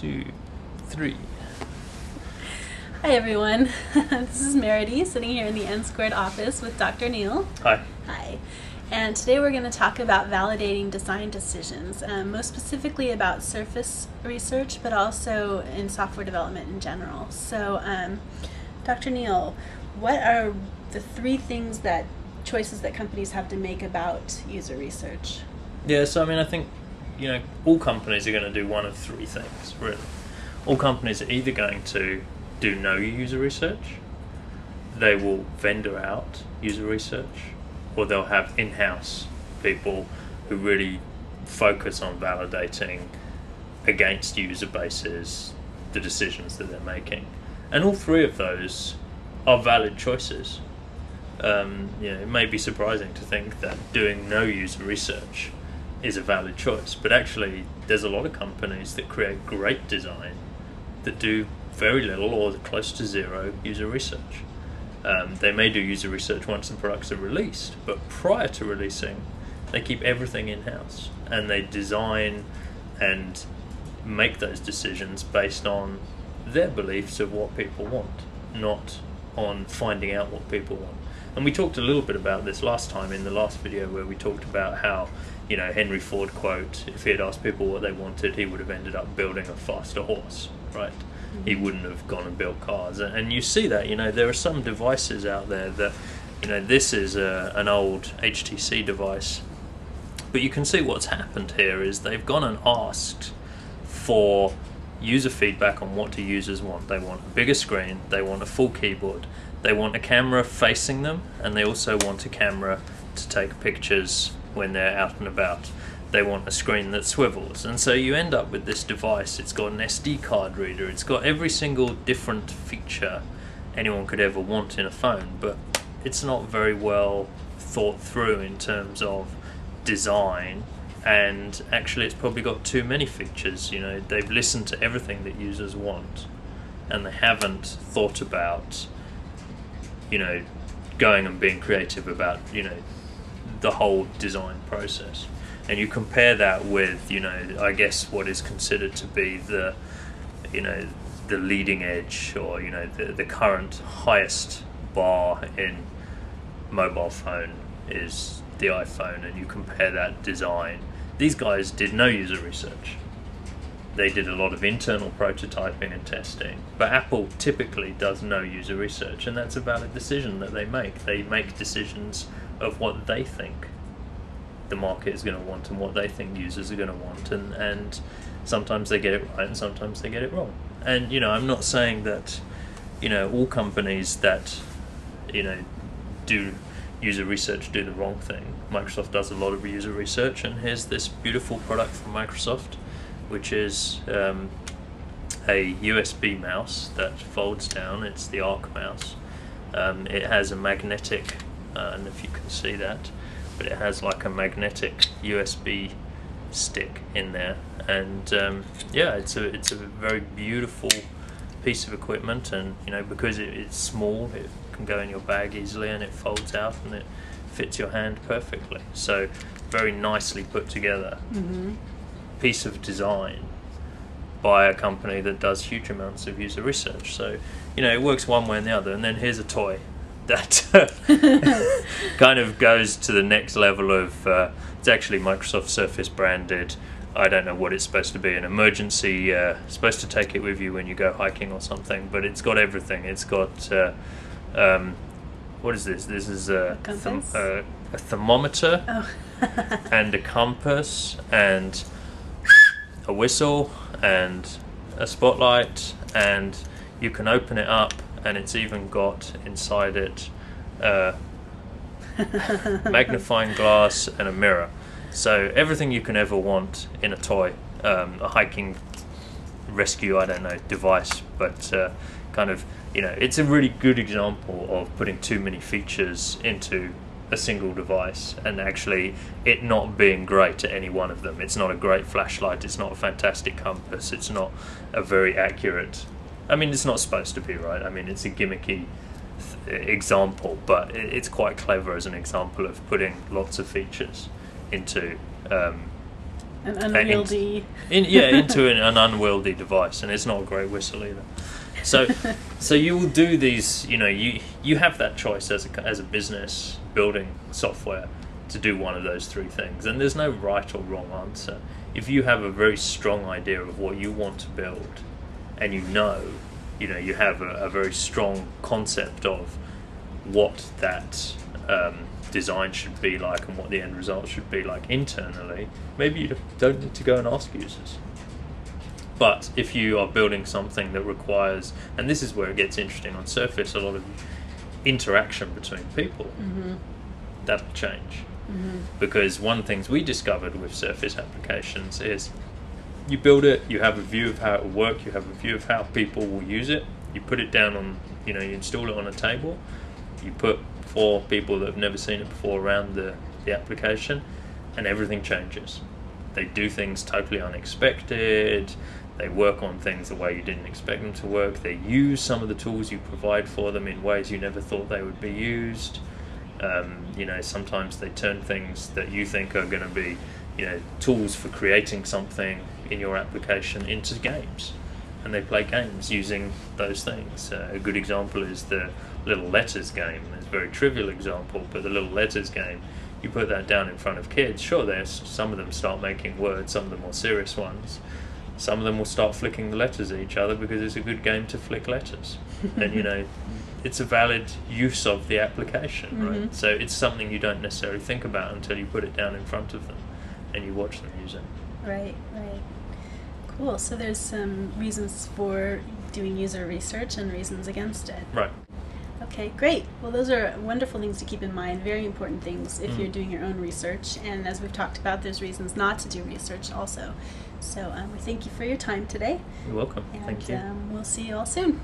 2, 3. Hi everyone, this is Maridee sitting here in the N² office with Dr. Neil. Hi. Hi. And today we're going to talk about validating design decisions, most specifically about surface research, but also in software development in general. So, Dr. Neil, what are the 3 choices that companies have to make about user research? Yeah, so I think, all companies are going to do one of 3 things, really. All companies are either going to do no user research, they will vendor out user research, or they'll have in-house people who really focus on validating against user bases the decisions that they're making. And all 3 of those are valid choices. It may be surprising to think that doing no user research is a valid choice, but actually there's a lot of companies that create great design that do very little or close to 0 user research. They may do user research once the products are released, but prior to releasing they keep everything in-house and they design and make those decisions based on their beliefs of what people want, not on finding out what people want. And we talked a little bit about this last time in the last video, where we talked about how, Henry Ford quote, if he had asked people what they wanted, he would have ended up building a faster horse, right? Mm-hmm. He wouldn't have gone and built cars. And you see that, there are some devices out there that, this is an old HTC device, but you can see what's happened here is they've gone and asked for user feedback on what the users want. They want a bigger screen, they want a full keyboard, they want a camera facing them, and they also want a camera to take pictures when they're out and about. They want a screen that swivels, and so you end up with this device. It's got an SD card reader, it's got every single different feature anyone could ever want in a phone, but it's not very well thought through in terms of design, and actually it's probably got too many features. They've listened to everything that users want, and they haven't thought about going and being creative about the whole design process. And you compare that with I guess what is considered to be the the leading edge, or the current highest bar in mobile phone is the iPhone, and you compare that design. These guys did no user research. They did a lot of internal prototyping and testing, but Apple typically does no user research, and that's a valid decision that they make. They make decisions of what they think the market is going to want and what they think users are going to want, and sometimes they get it right and sometimes they get it wrong. And I'm not saying that all companies that do user research do the wrong thing. Microsoft does a lot of user research, and here's this beautiful product from Microsoft, which is a USB mouse that folds down. It's the Arc mouse. It has a magnetic, and if you can see that, but it has like a magnetic USB stick in there, and it's a very beautiful piece of equipment, and because it's small, it can go in your bag easily, and it folds out and it fits your hand perfectly. So very nicely put together. Mm-hmm. Piece of design by a company that does huge amounts of user research. So it works one way and the other. And then here's a toy that kind of goes to the next level of it's actually Microsoft Surface branded. I don't know what it's supposed to be, an emergency, supposed to take it with you when you go hiking or something, but it's got everything. It's got what is this? This is a thermometer. Oh. And a compass, and a whistle, and a spotlight, and you can open it up, and it's even got inside it magnifying glass and a mirror. So everything you can ever want in a toy, a hiking rescue, I don't know, device, but it's a really good example of putting too many features into a single device, and actually it not being great at any one of them. It's not a great flashlight, it's not a fantastic compass, it's not a very accurate, it's not supposed to be, right? It's a gimmicky example, but it's quite clever as an example of putting lots of features into An unwieldy. Into an unwieldy device, and it's not a great whistle either. So you will do these. You have that choice as a business building software to do one of those three things, and there's no right or wrong answer. If you have a very strong idea of what you want to build, and you have a very strong concept of what that design should be like and what the end result should be like internally, maybe you don't need to go and ask users. But if you are building something that requires, and this is where it gets interesting on Surface, a lot of interaction between people, that'll change. Because one of the things we discovered with Surface applications is you build it, you have a view of how it will work, you have a view of how people will use it, you put it down on, you install it on a table, you put 4 people that have never seen it before around the application, and everything changes. They do things totally unexpected, they work on things the way you didn't expect them to work, they use some of the tools you provide for them in ways you never thought they would be used. Sometimes they turn things that you think are going to be, tools for creating something in your application into games, and they play games using those things. A good example is the Little Letters game. It's a very trivial example, but the Little Letters game, you put that down in front of kids, sure, some of them start making words, some of the more serious ones. Some of them will start flicking the letters at each other because it's a good game to flick letters. And, it's a valid use of the application, right? So it's something you don't necessarily think about until you put it down in front of them and you watch them use it. Right. Cool. So there's some reasons for doing user research and reasons against it. Right. Okay, great. Well, those are wonderful things to keep in mind, very important things if you're doing your own research. And as we've talked about, there's reasons not to do research also. So we thank you for your time today. You're welcome. And, Thank you. We'll see you all soon.